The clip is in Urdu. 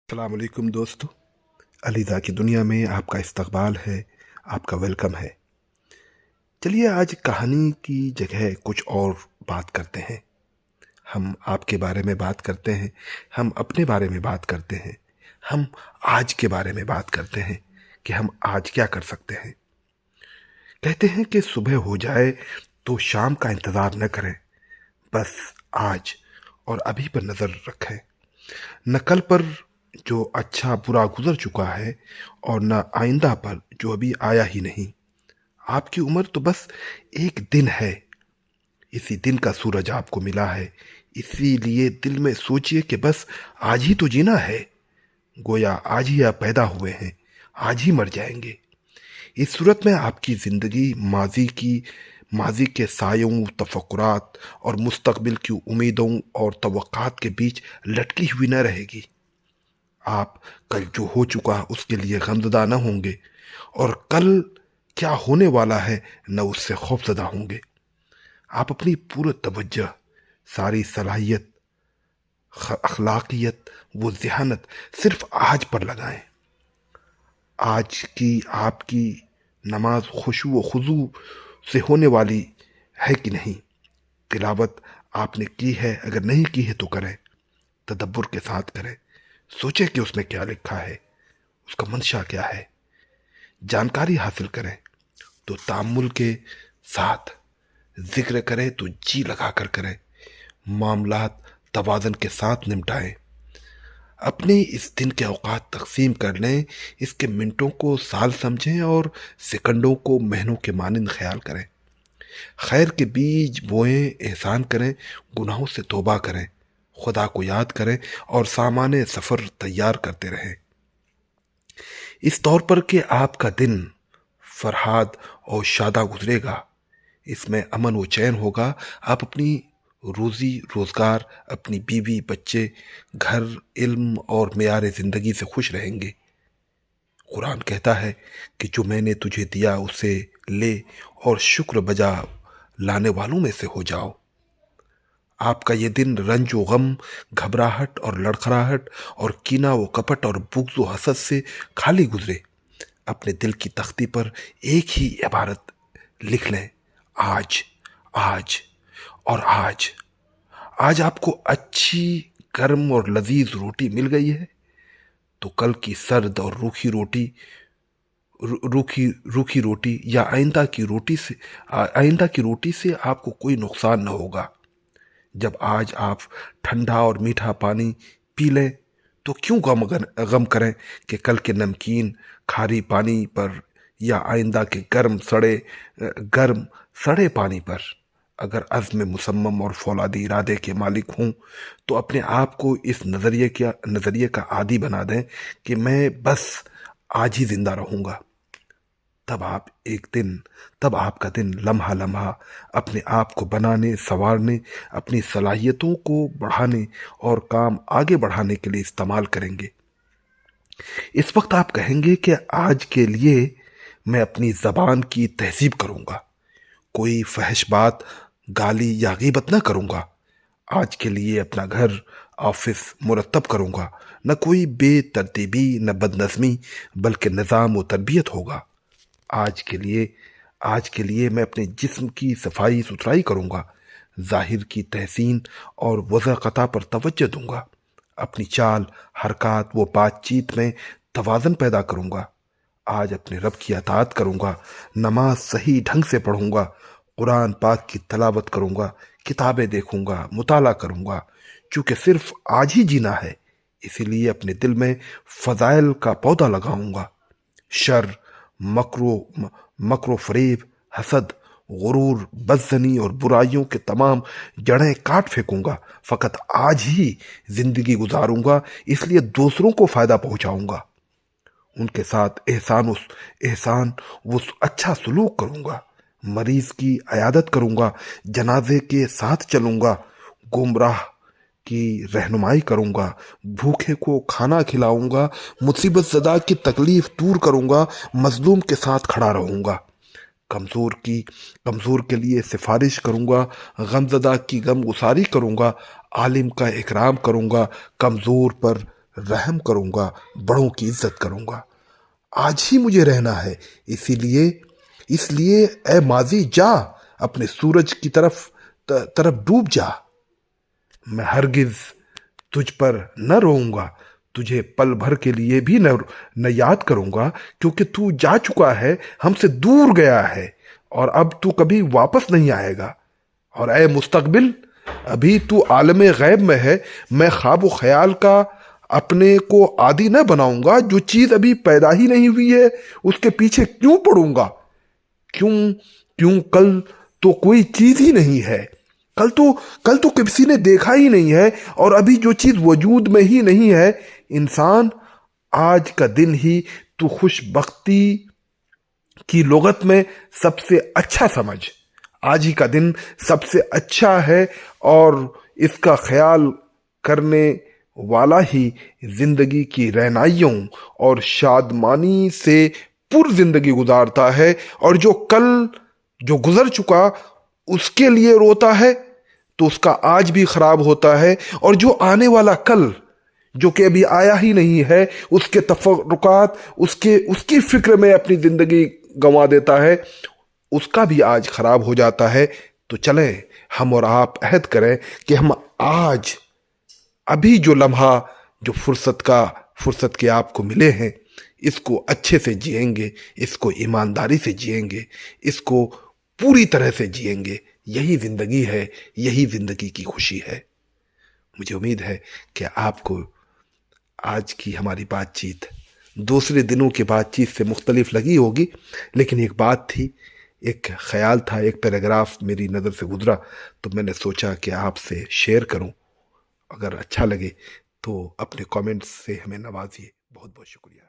السلام علیکم دوستو، علیزہ کی دنیا میں آپ کا استقبال ہے، آپ کا ویلکم ہے۔ چلیے آج کہانی کی جگہ کچھ اور بات کرتے ہیں۔ ہم آپ کے بارے میں بات کرتے ہیں، ہم اپنے بارے میں بات کرتے ہیں، ہم آج کے بارے میں بات کرتے ہیں کہ ہم آج کیا کر سکتے ہیں۔ کہتے ہیں کہ صبح ہو جائے تو شام کا انتظار نہ کریں، بس آج اور ابھی پر نظر رکھیں، نہ کل پر جو اچھا برا گزر چکا ہے اور نہ آئندہ پر جو ابھی آیا ہی نہیں۔ آپ کی عمر تو بس ایک دن ہے، اسی دن کا سورج آپ کو ملا ہے، اسی لیے دل میں سوچئے کہ بس آج ہی تو جینا ہے، گویا آج ہی آپ پیدا ہوئے ہیں، آج ہی مر جائیں گے۔ اس صورت میں آپ کی زندگی ماضی کے سایوں، تفکرات اور مستقبل کی امیدوں اور توقعات کے بیچ لٹکی ہوئی نہ رہے گی۔ آپ کل جو ہو چکا اس کے لیے غمزدہ نہ ہوں گے، اور کل کیا ہونے والا ہے نہ اس سے خوفزدہ ہوں گے۔ آپ اپنی پورا توجہ، ساری صلاحیت، اخلاقیت و ذہانت صرف آج پر لگائیں۔ آج کی آپ کی نماز خشوع و خضوع سے ہونے والی ہے کہ نہیں؟ تلاوت آپ نے کی ہے؟ اگر نہیں کی ہے تو کریں، تدبر کے ساتھ کریں، سوچیں کہ اس میں کیا لکھا ہے، اس کا منشا کیا ہے۔ جانکاری حاصل کریں تو تأمل کے ساتھ، ذکر کریں تو جی لگا کر کریں، معاملات توازن کے ساتھ نمٹائیں۔ اپنے اس دن کے اوقات تقسیم کر لیں، اس کے منٹوں کو سال سمجھیں اور سیکنڈوں کو مہینوں کے مانند خیال کریں۔ خیر کے بیج بوئیں، احسان کریں، گناہوں سے توبہ کریں، خدا کو یاد کریں اور سامان سفر تیار کرتے رہیں، اس طور پر کہ آپ کا دن فرحاد اور شادہ گزرے گا، اس میں امن و چین ہوگا۔ آپ اپنی روزی روزگار، اپنی بیوی بچے، گھر، علم اور معیار زندگی سے خوش رہیں گے۔ قرآن کہتا ہے کہ جو میں نے تجھے دیا اسے لے اور شکر بجا لانے والوں میں سے ہو جاؤ۔ آپ کا یہ دن رنج و غم، گھبراہٹ اور لڑکھڑاہٹ اور کینہ و کپٹ اور بغض و حسد سے خالی گزرے۔ اپنے دل کی تختی پر ایک ہی عبارت لکھ لیں: آج، آج اور آج۔ آج آپ کو اچھی، گرم اور لذیذ روٹی مل گئی ہے تو کل کی سرد اور روکھی روٹی یا آئندہ کی روٹی سے آپ کو کوئی نقصان نہ ہوگا۔ جب آج آپ ٹھنڈا اور میٹھا پانی پی لیں تو کیوں غم کریں کہ کل کے نمکین کھاری پانی پر یا آئندہ کے گرم سڑے پانی پر۔ اگر عزم مصمم اور فولادی ارادے کے مالک ہوں تو اپنے آپ کو اس نظریے کا عادی بنا دیں کہ میں بس آج ہی زندہ رہوں گا۔ تب آپ کا دن لمحہ لمحہ اپنے آپ کو بنانے، سنوارنے، اپنی صلاحیتوں کو بڑھانے اور کام آگے بڑھانے کے لیے استعمال کریں گے۔ اس وقت آپ کہیں گے کہ آج کے لیے میں اپنی زبان کی تہذیب کروں گا، کوئی فحش بات، گالی یا غیبت نہ کروں گا۔ آج کے لیے اپنا گھر، آفس مرتب کروں گا، نہ کوئی بے ترتیبی، نہ بد نظمی، بلکہ نظام و تربیت ہوگا۔ آج کے لیے میں اپنے جسم کی صفائی ستھرائی کروں گا، ظاہر کی تحسین اور وضاحت پر توجہ دوں گا۔ اپنی چال، حرکات و بات چیت میں توازن پیدا کروں گا۔ آج اپنے رب کی اطاعت کروں گا، نماز صحیح ڈھنگ سے پڑھوں گا، قرآن پاک کی تلاوت کروں گا، کتابیں دیکھوں گا، مطالعہ کروں گا۔ چونکہ صرف آج ہی جینا ہے، اسی لیے اپنے دل میں فضائل کا پودا لگاؤں گا۔ شر، مکر و فریب، حسد، غرور، بدظنی اور برائیوں کے تمام جڑیں کاٹ پھینکوں گا۔ فقط آج ہی زندگی گزاروں گا، اس لیے دوسروں کو فائدہ پہنچاؤں گا، ان کے ساتھ احسان و اچھا سلوک کروں گا، مریض کی عیادت کروں گا، جنازے کے ساتھ چلوں گا، گمراہ کی رہنمائی کروں گا، بھوکے کو کھانا کھلاؤں گا، مصیبت زدہ کی تکلیف دور کروں گا، مظلوم کے ساتھ کھڑا رہوں گا، کمزور کے لیے سفارش کروں گا، غم زدہ کی غم گساری کروں گا، عالم کا اکرام کروں گا، کمزور پر رحم کروں گا، بڑوں کی عزت کروں گا۔ آج ہی مجھے رہنا ہے، اس لیے اے ماضی جا، اپنے سورج کی طرف ڈوب جا۔ میں ہرگز تجھ پر نہ روؤں گا، تجھے پل بھر کے لیے بھی نہ یاد کروں گا، کیونکہ تو جا چکا ہے، ہم سے دور گیا ہے، اور اب تو کبھی واپس نہیں آئے گا۔ اور اے مستقبل، ابھی تو عالم غیب میں ہے، میں خواب و خیال کا اپنے کو عادی نہ بناؤں گا۔ جو چیز ابھی پیدا ہی نہیں ہوئی ہے اس کے پیچھے کیوں پڑوں گا؟ کیوں کل تو کوئی چیز ہی نہیں ہے، کل تو کسی نے دیکھا ہی نہیں ہے، اور ابھی جو چیز وجود میں ہی نہیں ہے۔ انسان، آج کا دن ہی تو خوش بختی کی لغت میں سب سے اچھا سمجھ۔ آج ہی کا دن سب سے اچھا ہے، اور اس کا خیال کرنے والا ہی زندگی کی رہنائیوں اور شادمانی سے پر زندگی گزارتا ہے، اور جو گزر چکا اس کے لیے روتا ہے تو اس کا آج بھی خراب ہوتا ہے، اور جو آنے والا کل جو کہ ابھی آیا ہی نہیں ہے، اس کے تفرقات، اس کی فکر میں اپنی زندگی گنوا دیتا ہے، اس کا بھی آج خراب ہو جاتا ہے۔ تو چلیں ہم اور آپ عہد کریں کہ ہم آج ابھی جو لمحہ جو فرصت کے آپ کو ملے ہیں، اس کو اچھے سے جئیں گے، اس کو ایمانداری سے جئیں گے، اس کو پوری طرح سے جئیں گے۔ یہی زندگی ہے، یہی زندگی کی خوشی ہے۔ مجھے امید ہے کہ آپ کو آج کی ہماری بات چیت دوسرے دنوں کی بات چیت سے مختلف لگی ہوگی، لیکن ایک بات تھی، ایک خیال تھا، ایک پیراگراف میری نظر سے گزرا، تو میں نے سوچا کہ آپ سے شیئر کروں۔ اگر اچھا لگے تو اپنے کامنٹس سے ہمیں نوازیے۔ بہت بہت شکریہ۔